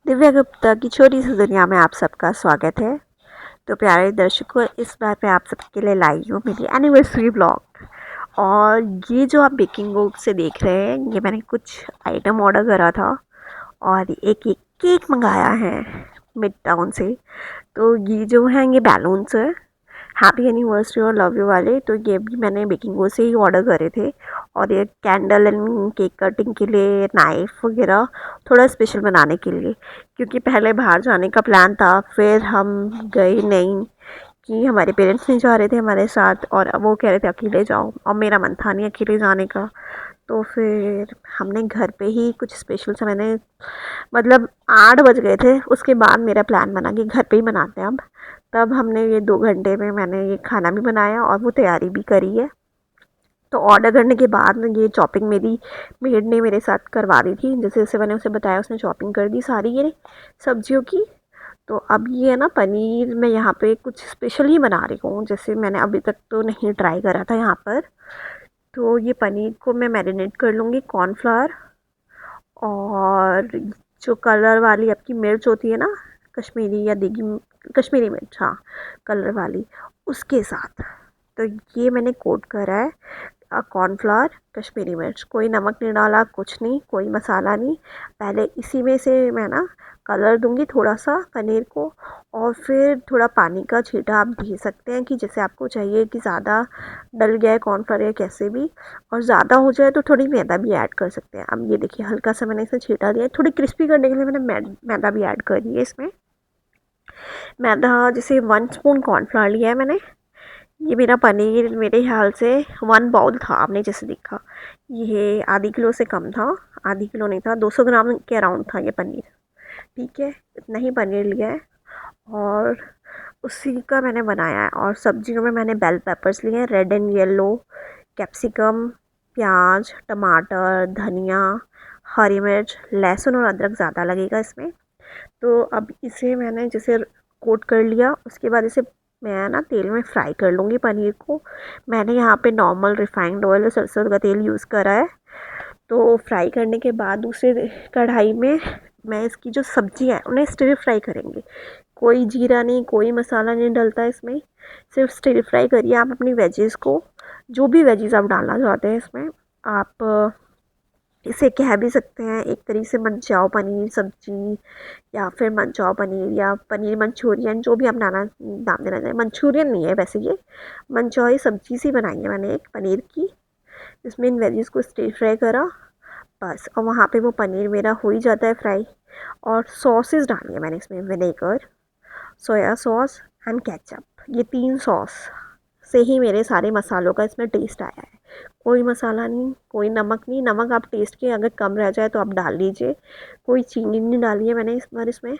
दिव्या गुप्ता की छोटी सी दुनिया में आप सबका स्वागत है। तो प्यारे दर्शकों, इस बार मैं आप सबके लिए लाई हूँ मेरी एनिवर्सरी ब्लॉग। और ये जो आप बेकिंग बुक से देख रहे हैं, ये मैंने कुछ आइटम ऑर्डर करा था और एक एक केक मंगाया है मिड टाउन से। तो ये जो है ये बैलून्स है, हैप्पी एनिवर्सरी और लव यू वाले। तो ये भी मैंने बेकिंग बुक से ही ऑर्डर करे थे। और ये कैंडल एंड केक कटिंग के लिए नाइफ़ वगैरह थोड़ा स्पेशल बनाने के लिए, क्योंकि पहले बाहर जाने का प्लान था, फिर हम गए नहीं कि हमारे पेरेंट्स नहीं जा रहे थे हमारे साथ, और अब वो कह रहे थे अकेले जाओ, और मेरा मन था नहीं अकेले जाने का। तो फिर हमने घर पे ही कुछ स्पेशल सा, मैंने मतलब 8 बज गए थे, उसके बाद मेरा प्लान बना कि घर पे ही मनाते हैं अब। तब हमने ये 2 घंटे में मैंने ये खाना भी बनाया और वो तैयारी भी करी है। तो ऑर्डर करने के बाद ना ये चॉपिंग मेरी मेड ने मेरे साथ करवा दी थी, जैसे जैसे मैंने उसे बताया उसने चॉपिंग कर दी सारी ये सब्जियों की। तो अब ये है ना, पनीर मैं यहाँ पे कुछ स्पेशल ही बना रही हूँ, जैसे मैंने अभी तक तो नहीं ट्राई करा था यहाँ पर। तो ये पनीर को मैं मैरिनेट कर लूँगी कॉर्नफ्लावर, और जो कलर वाली आपकी मिर्च होती है ना, कश्मीरी या देगी कश्मीरी मिर्च, हाँ, कलर वाली, उसके साथ। तो ये मैंने कोट करा है कॉर्नफ्लावर, कश्मीरी मिर्च, कोई नमक नहीं डाला, कुछ नहीं, कोई मसाला नहीं। पहले इसी में से मैं ना कलर दूंगी थोड़ा सा पनीर को, और फिर थोड़ा पानी का छींटा आप दे सकते हैं कि जैसे आपको चाहिए कि ज़्यादा डल गया है कॉर्नफ्लावर या कैसे भी, और ज़्यादा हो जाए तो थोड़ी मैदा भी ऐड कर सकते हैं। अब ये देखिए हल्का सा मैंने इसे छींटा दिया है, थोड़ी क्रिस्पी करने के लिए मैंने मैदा भी ऐड कर दी है इसमें। मैदा जैसे 1 स्पून कॉर्नफ्लावर लिया है मैंने। ये मेरा पनीर मेरे ख्याल से 1 बाउल था, आपने जैसे देखा, ये आधी किलो से कम था, आधी किलो नहीं था, 200 ग्राम के अराउंड था ये पनीर। ठीक है, इतना ही पनीर लिया है और उसी का मैंने बनाया है। और सब्जियों में मैंने बेल पेपर्स लिए हैं, रेड एंड येलो, कैप्सिकम, प्याज, टमाटर, धनिया, हरी मिर्च, लहसुन और अदरक ज़्यादा लगेगा इसमें। तो अब इसे मैंने जैसे कोट कर लिया, उसके बाद इसे मैं ना तेल में फ्राई कर लूँगी पनीर को। मैंने यहाँ पे नॉर्मल रिफाइंड ऑयल और सरसों का तेल यूज़ करा है। तो फ्राई करने के बाद दूसरे कढ़ाई में मैं इसकी जो सब्ज़ी है उन्हें स्टिर फ्राई करेंगे। कोई जीरा नहीं, कोई मसाला नहीं डलता इसमें, सिर्फ स्टिर फ्राई करिए आप अपनी वेजेस को, जो भी वेजेस आप डालना चाहते हैं इसमें। आप इसे कह भी सकते हैं एक तरीके से मनचाओ पनीर सब्जी, या फिर मनचाओ पनीर, या पनीर मंचूरियन, जो भी आप नाम देना चाहें। मंचूरियन नहीं है वैसे, ये मनचाओ सब्जी सी बनाई है मैंने एक पनीर की, जिसमें इन वेजिस को स्टीर फ्राई करा बस। और वहाँ पे वो पनीर मेरा हो ही जाता है फ्राई। और सॉसेस डाली है मैंने इसमें, vinegar, soya sauce and ketchup, ये 3 सॉस से ही मेरे सारे मसालों का इसमें टेस्ट आया है। कोई मसाला नहीं, कोई नमक नहीं, नमक आप टेस्ट के अगर कम रह जाए तो आप डाल लीजिए। कोई चीनी नहीं डाली है मैंने इस बार इसमें।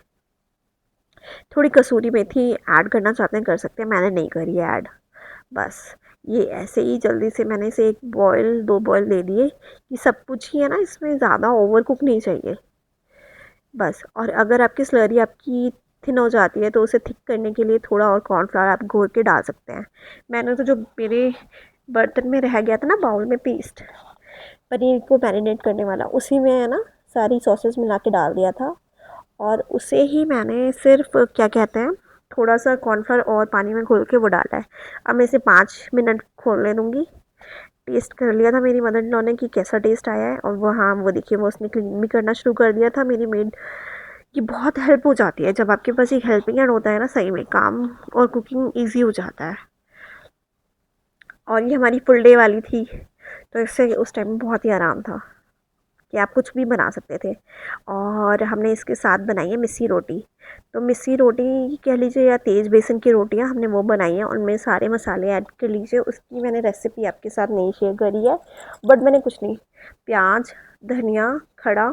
थोड़ी कसूरी मेथी ऐड करना चाहते हैं कर सकते हैं, मैंने नहीं करी है ऐड। बस ये ऐसे ही जल्दी से मैंने इसे 1 बॉयल 2 बॉयल दे दिए, कि सब कुछ ही है ना, इसमें ज़्यादा ओवर कुक नहीं चाहिए बस। और अगर आपकी स्लरी आपकी थिन हो जाती है तो उसे थिक करने के लिए थोड़ा और कॉर्नफ्लावर आप घोल के डाल सकते हैं। मैंने तो जो मेरे बर्तन में रह गया था ना बाउल में पेस्ट, पनीर को मैरिनेट करने वाला, उसी में है ना सारी सॉसेस मिला के डाल दिया था। और उसे ही मैंने सिर्फ क्या कहते हैं, थोड़ा सा कॉर्नफ्लावर और पानी में घोल के वो डाला है। अब मैं इसे 5 मिनट खोलने दूँगी। टेस्ट कर लिया था मेरी मदर इन लॉ ने कि कैसा टेस्ट आया है, और वो, हाँ, वो देखिए वो उसने क्लीन भी करना शुरू कर दिया था मेरी मेड की। बहुत हेल्प हो जाती है जब आपके पास एक हेल्पिंग हैंड होता है ना, सही में काम और कुकिंग ईजी हो जाता है। और ये हमारी फुल डे वाली थी, तो इससे उस टाइम बहुत ही आराम था कि आप कुछ भी बना सकते थे। और हमने इसके साथ बनाई है मिस्सी रोटी। तो मिस्सी रोटी कह लीजिए या तेज़ बेसन की रोटियां हमने वो बनाई हैं, उनमें सारे मसाले ऐड कर लीजिए। उसकी मैंने रेसिपी आपके साथ नहीं शेयर करी है, बट मैंने कुछ नहीं, प्याज, धनिया खड़ा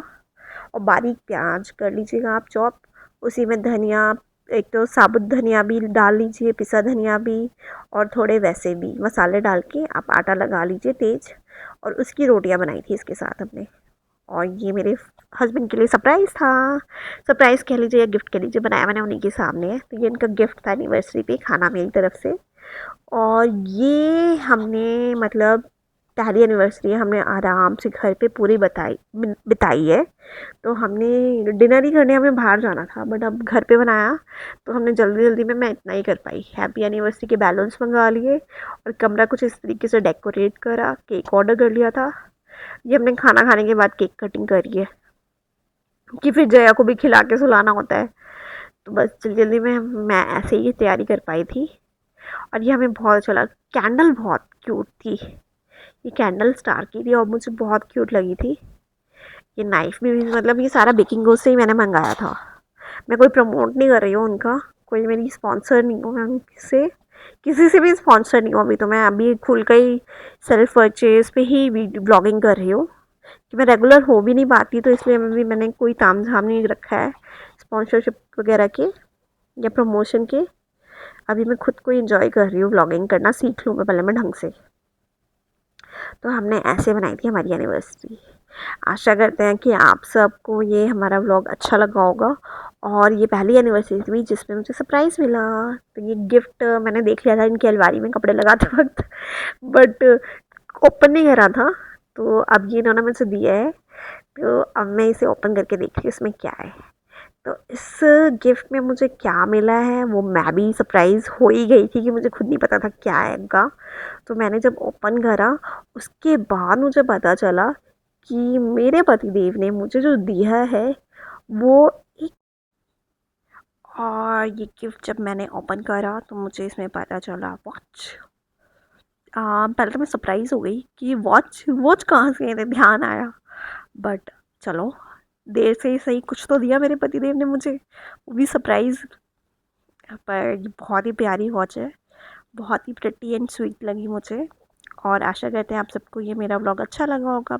और बारीक प्याज कर लीजिएगा आप चॉप। उसी में धनिया, एक तो साबुत धनिया भी डाल लीजिए, पिसा धनिया भी, और थोड़े वैसे भी मसाले डाल के आप आटा लगा लीजिए तेज़। और उसकी रोटियां बनाई थी इसके साथ हमने। और ये मेरे हस्बैंड के लिए सरप्राइज़ था, सरप्राइज़ कह लीजिए या गिफ्ट कह लीजिए, बनाया मैंने उन्हीं के सामने है। तो ये इनका गिफ्ट था एनिवर्सरी पे, खाना मेरी तरफ से। और ये हमने मतलब पहली एनिवर्सरी हमने आराम से घर पे पूरी बिताई है। तो हमने डिनर ही करने हमें बाहर जाना था, बट अब घर पे बनाया तो हमने जल्दी जल्दी में मैं इतना ही कर पाई। हैप्पी एनिवर्सरी के बैलून्स मंगा लिए और कमरा कुछ इस तरीके से डेकोरेट करा, केक ऑर्डर कर लिया था। ये हमने खाना खाने के बाद केक कटिंग करी है कि फिर जया को भी खिला के सुलाना होता है। तो बस जल्दी जल्दी में मैं ऐसे ही तैयारी कर पाई थी। और ये हमें बहुत अच्छा लगा। कैंडल बहुत क्यूट थी, ये कैंडल स्टार की थी और मुझे बहुत क्यूट लगी थी। ये नाइफ़ भी मतलब ये सारा बेकिंग से ही मैंने मंगाया था। मैं कोई प्रमोट नहीं कर रही हूँ उनका, कोई मेरी स्पॉन्सर नहीं हूँ मैं उनसे, किसी से भी स्पॉन्सर नहीं हूँ। अभी तो मैं अभी खुल कर ही सेल्फ परचेज पे ही वीडियो ब्लॉगिंग कर रही हूँ कि मैं रेगुलर हो भी नहीं पाती, तो इसलिए मैंने कोई ताम झाम नहीं रखा है स्पॉन्सरशिप वगैरह के या प्रमोशन के। अभी मैं खुद को इंजॉय कर रही हूँ, ब्लॉगिंग करना सीख लूँ मैं पहले मैं ढंग से। तो हमने ऐसे बनाई थी हमारी एनिवर्सरी। आशा करते हैं कि आप सबको ये हमारा व्लॉग अच्छा लगा होगा। और ये पहली एनिवर्सरी थी जिसमें मुझे सरप्राइज़ मिला। तो ये गिफ्ट मैंने देख लिया था इनकी अलमारी में कपड़े लगाते वक्त, बट ओपन नहीं करा था। तो अब ये इन्होंने मुझसे दिया है, तो अब मैं इसे ओपन करके देख रही हूँ इसमें क्या है। तो इस गिफ्ट में मुझे क्या मिला है वो मैं भी सरप्राइज़ हो ही गई थी कि मुझे खुद नहीं पता था क्या आएगा। तो मैंने जब ओपन करा उसके बाद मुझे पता चला कि मेरे पतिदेव ने मुझे जो दिया है वो एक। और ये गिफ्ट जब मैंने ओपन करा तो मुझे इसमें पता चला वॉच। पहले तो मैं सरप्राइज़ हो गई कि वॉच वॉच कहाँ से है, ध्यान आया। बट चलो, देर से ही सही कुछ तो दिया मेरे पतिदेव ने मुझे, वो भी सरप्राइज़। पर ये बहुत ही प्यारी वॉच है, बहुत ही प्रिटी एंड स्वीट लगी मुझे। और आशा करते हैं आप सबको ये मेरा व्लॉग अच्छा लगा होगा।